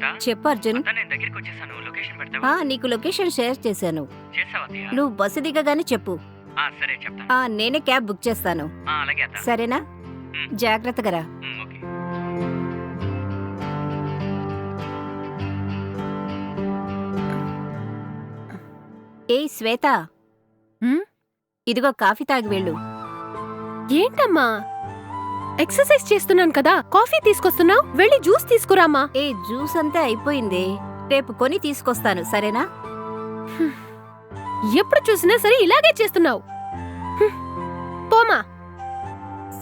తర్వాత చెప్పు అర్జున్. నేను దగ్గరికి వచ్చేసాను. లొకేషన్ పెడతావా? నీకు లొకేషన్ షేర్ చేశాను. చేసావా అత్తయ్య? నువ్వు బస్సు దిగగానే చెప్పు. సరే చెప్తా. నేనే క్యాబ్ బుక్ చేస్తాను. అలాగే అత్త. సరేనా? జాగ్రత్తగా రా. ఓకే. ఏయ్ శ్వేత, ఇదిగో కాఫీ తాగి వెళ్ళు. ఏంటమ్మా, ఎక్సర్సైజ్ చేస్తున్నాను కదా, కాఫీ తీసుకొస్తున్నావు? వెళ్ళి జ్యూస్ తీసుకురామా. జ్యూస్ అంతా అయిపోయింది, రేపు కొని తీసుకొస్తాను. సరేనా? ఎప్పుడు చూసినా సరే ఇలాగే చేస్తున్నావు. పోమా.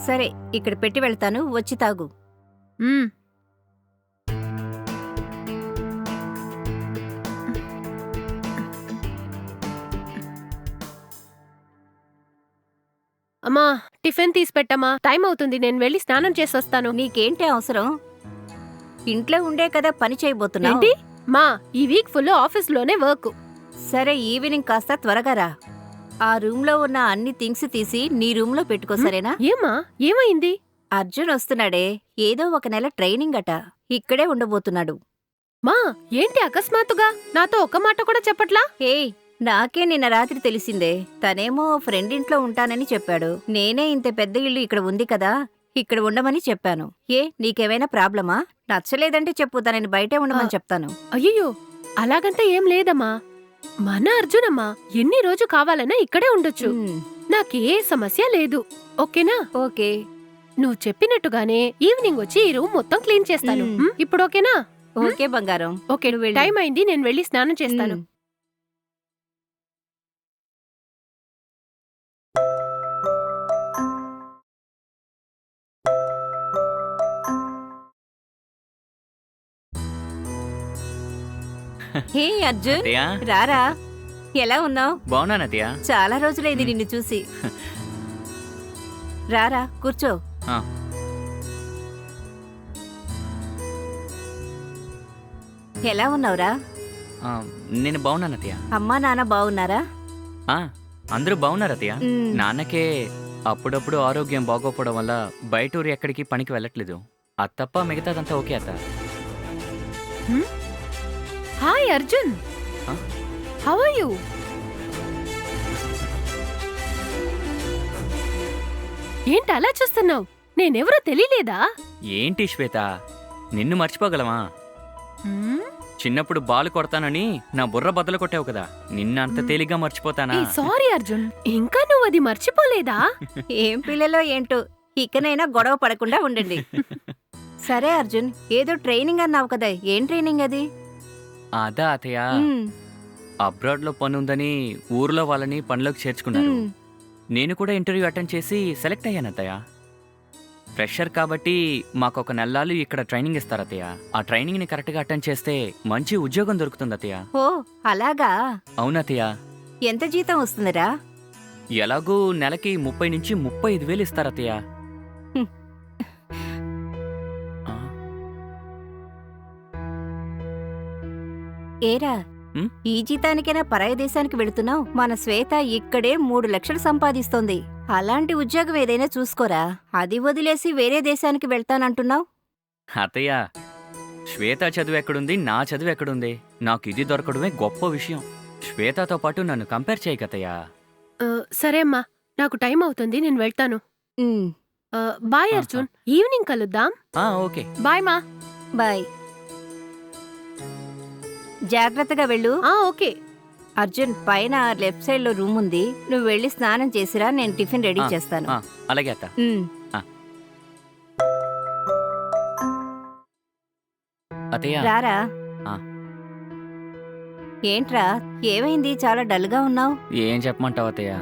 సరే, ఇక్కడ పెట్టి వెళ్తాను, వచ్చి తాగు. అమ్మా, టిఫిన్ తీసి పెట్టమ్మా, టైం అవుతుంది. నేను వెళ్ళి స్నానం చేసి వస్తాను. నీకేంటి అవసరం? ఇంట్లో ఉండే కదా పని చేయబోతున్నావు. ఏంటి మా, ఈ వీక్ ఫుల్ ఆఫీస్లోనే వర్క్. సరే, ఈవినింగ్ కాస్త త్వరగా రా. ఆ రూమ్ లో ఉన్న అన్ని థింగ్స్ తీసి నీ రూమ్ లో పెట్టుకో. సరేనా? ఏమా, ఏమైంది? అర్జున్ వస్తున్నాడే, ఏదో ఒక నెల ట్రైనింగ్ అట, ఇక్కడే ఉండబోతున్నాడు. మా, ఏంటి అకస్మాత్తుగా నాతో ఒక్క మాట కూడా చెప్పట్లా? నాకే నిన్న రాత్రి తెలిసిందే. తనేమో ఫ్రెండ్ ఇంట్లో ఉంటానని చెప్పాడు. నేనే ఇంత పెద్ద ఇల్లు ఇక్కడ ఉంది కదా, ఇక్కడ ఉండమని చెప్పాను. నీకేమైనా ప్రాబ్లమా? నచ్చలేదంటే చెప్పు, తనని బయటే ఉండమని చెప్తాను. అయ్యో, అలాగంటే ఏం లేదమ్మా. మన అర్జునమ్మా, ఎన్ని రోజు కావాలన్నా ఇక్కడే ఉండొచ్చు. నాకే సమస్య లేదు. ఓకేనా? ఓకే. నువ్వు చెప్పినట్టుగానే ఈవినింగ్ వచ్చి ఈ రూమ్ మొత్తం క్లీన్ చేస్తాను. ఇప్పుడు ఓకేనా? ఓకే బంగారం. ఓకే, టైం అయింది, నేను వెళ్ళి స్నానం చేస్తాను. హే అర్జున్, రారా. ఎలా ఉన్నావు? బాగున్నాను అత్తయ్య. చాలా రోజులైంది నిన్ను చూసి. రారా, కూర్చో. ఎలా ఉన్నావురా? నేను బాగున్నాను అత్తయ్య. అమ్మా నాన్న బాగున్నారా? అందరూ బాగున్నారు అత్తయ్య. నాన్నకే అప్పుడప్పుడు ఆరోగ్యం బాగోపోవడం వల్ల బయట ఊరు ఎక్కడికి పనికి వెళ్ళట్లేదు. అది తప్ప మిగతాదంతా ఓకే అత్త. Hi Arjun, how are you? ఏంటి అలా చూస్తున్నావు? నేనెవరో తెలియలేదా? ఏంటి శ్వేత, నిన్ను మర్చిపోగలమా? చిన్నప్పుడు బాలు కొడతానని నా బుర్ర బద్దలు కొట్టావు కదా, నిన్న అంత తేలిగ్గా మర్చిపోతానా? సారీ అర్జున్, ఇంకా నువ్వు అది మర్చిపోలేదా? ఏం పిల్లలో ఏంటో, ఇకనైనా గొడవ పడకుండా ఉండండి. సరే అర్జున్, ఏదో ట్రైనింగ్ అన్నావు కదా, ఏం ట్రైనింగ్ అది? అదా అతయ్య, అబ్రాడ్ లో పని ఉందని ఊర్లో వాళ్ళని పనిలోకి చేర్చుకున్నారు. నేను కూడా ఇంటర్వ్యూ అటెండ్ చేసి సెలెక్ట్ అయ్యాను అత్తయ్య. ఫ్రెషర్ కాబట్టి మాకొక నెలలు ఇక్కడ ట్రైనింగ్ ఇస్తారు అత్తయ్య. ఆ ట్రైనింగ్ ని కరెక్ట్ గా అటెండ్ చేస్తే మంచి ఉద్యోగం దొరుకుతుంది అత్తయ్య. ఓ అలాగా? అవునత్తయ్య. ఎంత జీతం వస్తుందిరా? ఎలాగూ నెలకి 30 నుంచి 35,000 ఇస్తారు అత్తయ్య. ఏరా, ఈ జీతానికైనా పరాయి దేశానికి వెళుతున్నావు? మన శ్వేత ఇక్కడే 3 లక్షలు సంపాదిస్తోంది. అలాంటి ఉద్యోగం ఏదైనా చూసుకోరా. అది వదిలేసి వేరే దేశానికి వెళ్తానంటున్నావు? అత్తయ్య, శ్వేత చదువు ఎక్కడుంది, నా చదువు ఎక్కడుంది? నాకు ఇది దొరకడమే గొప్ప విషయం. శ్వేతతో పాటు నన్ను కంపేర్ చేయకత్తయ్యా. సరే అమ్మా, నాకు టైం అవుతుంది, నేను వెళ్తాను. బాయ్ అర్జున్, ఈవినింగ్ కలుద్దాం. ఓకే, బాయ్ మా. బాయ్. జాగ్రత్తగా వెళ్ళు. ఓకే. అర్జున్, పైన లెఫ్ట్ సైడ్ లో రూమ్ ఉంది, నువ్వు వెళ్ళి స్నానం చేసిరా, నేను టిఫిన్ రెడీ చేస్తాను. అలాగే అత్త. అత్తయ్య రారా. ఏంట్రా, ఏమైంది? చాలా డల్ గా ఉన్నావు. ఏం చెప్పమంటావు అత్తయ్య?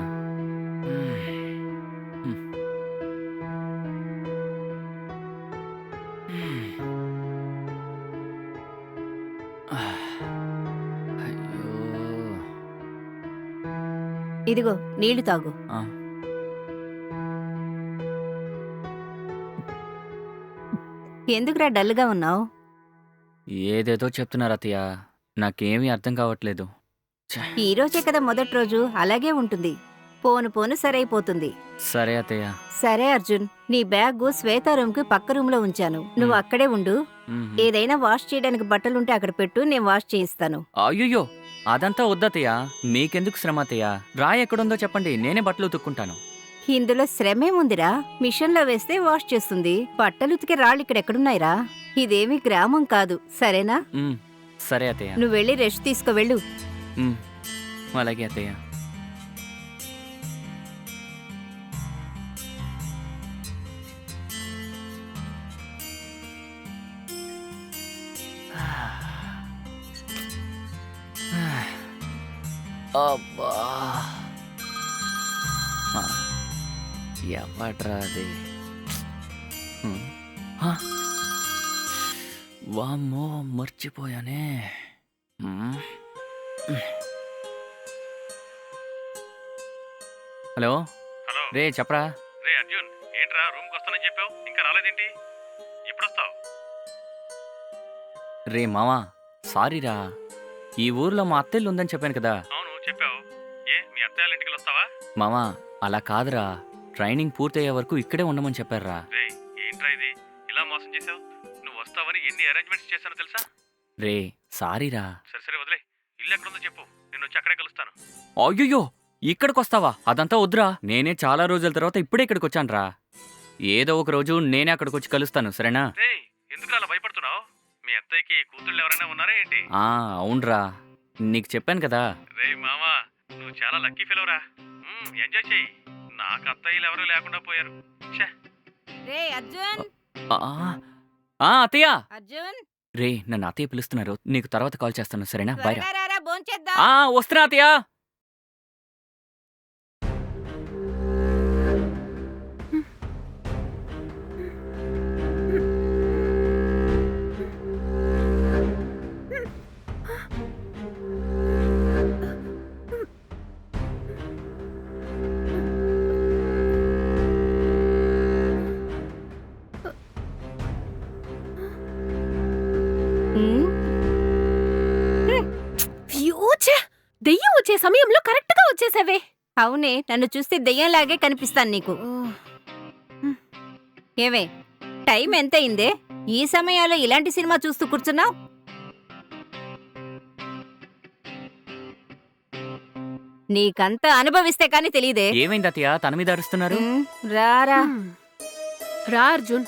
ఇదిగో నీళ్లు తాగు. ఎందుకురా డల్గా ఉన్నావు? ఏదేదో చెప్తున్నారు అత్తయ్య, నాకేమీ అర్థం కావట్లేదు. ఈ రోజే కదా మొదటి రోజు, అలాగే ఉంటుంది. పోను పోను సరైపోతుంది. సరే అత్తయ్య. సరే అర్జున్, నీ బ్యాగ్ శ్వేత రూమ్ కి పక్క రూమ్ లో ఉంచాను, నువ్వు అక్కడే ఉండు. మ్మ్. ఏదైనా వాష్ చేయడానికి బట్టలుంటే అక్కడ పెట్టు, నేను వాష్ చేయిస్తాను. అయ్యయ్యో అదంతా వద్దతయ్య, మీకెందుకు శ్రమ అత్తయ్య. రాయి ఎక్కడుందో చెప్పండి, నేనే బట్టలు ఉతుక్కుంటాను. ఇందులో శ్రమేముందిరా, మిషన్లో వేస్తే వాష్ చేస్తుంది. బట్టలు ఉతికే రాళ్ళు ఇక్కడ ఎక్కడున్నాయిరా? ఇదేమీ గ్రామం కాదు, సరేనా? మ్మ్. సరే అత్తయ్య. నువ్వు వెళ్ళి రెస్ట్ తీసుకో, వెళ్ళు. మ్మ్. అలాగే అత్తయ్య. అబ్బా ఎవడ్రా అది? వామ్మో మర్చిపోయానే. హలో హలో రే చెప్పరా. రే అర్జున్, ఏంట్రా రూమ్కి వస్తానని చెప్పావు, ఇంకా రాలేదేంటి? ఎప్పుడు వస్తావు? రే మావా సారీరా, ఈ ఊర్లో మా అత్తయ్యలు ఉందని చెప్పాను కదా. అవును చెప్పావు. మీ అత్తయ్య ఇంటికి వస్తావా? మావా అలా కాదురా, ట్రైనింగ్ పూర్తయ్యే వరకు ఇక్కడే ఉండమని చెప్పారా. రే ఏంట్రా ఇది, ఇలా మోసం చేసావు? నువ్వు వస్తావని ఎన్ని అరేంజ్మెంట్స్ చేశానో తెలుసా? రే సారీరా. సరే సరే వదిలే, ఇల్లు ఎక్కడుందో చెప్పు, నేను వచ్చి అక్కడే కలుస్తాను. అయ్యయ్యో ఇక్కడికి వస్తావా? అదంతా వద్దురా, నేనే చాలా రోజుల తర్వాత ఇప్పుడే ఇక్కడికి వచ్చానురా. ఏదో ఒక రోజు నేనే అక్కడికి వచ్చి కలుస్తాను, సరేనా? రే ఎందుకు అలా భయపడుతున్నావు? మీ అత్తయ్యకి కూతుళ్ళు ఎవరైనా ఉన్నారా ఏంటి? అవునరా, నీకు చెప్పాను కదా. రే మామా, నువ్వు చాలా లక్కీ ఫెలోరా. ఎంజాయ్ చెయ్యి. నాకు అత్తయ్యలు ఎవరూ లేకుండా పోయారు. ఛే. రే అర్జున్, అత్తయ్య. అర్జున్, రే నన్ను అత్తయ్య పిలుస్తున్నారు, నీకు తర్వాత కాల్ చేస్తాను, సరేనా? బాయ్ రా. త్వరగా రారా, భోంచేద్దాం. వస్తున్నా అత్తయ్య. ఉమ్, ఫ్యూచే దెయ్యం వచ్చే సమయంలో కరెక్ట్ గా వచ్చేసావే. అవునే, నన్ను చూస్తే దెయ్యంలాగే కనిపిస్తాను నీకు. ఏమే, టైం ఎంత అయిందే? ఈ సమయాల్లో ఇలాంటి సినిమా చూస్తూ కూర్చున్నావు? నీకంతా అనుభవిస్తే కాని తెలియదే. ఏమైంది అత్తయ్య, తన మీద అరుస్తున్నారు? రారా. రా అర్జున్.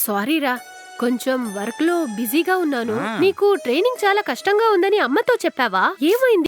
సారీరా, కొంచెం వర్క్ లో బిజీగా ఉన్నాను. నీకు ట్రైనింగ్ చాలా కష్టంగా ఉందని అమ్మతో చెప్పావా? ఏమైంది?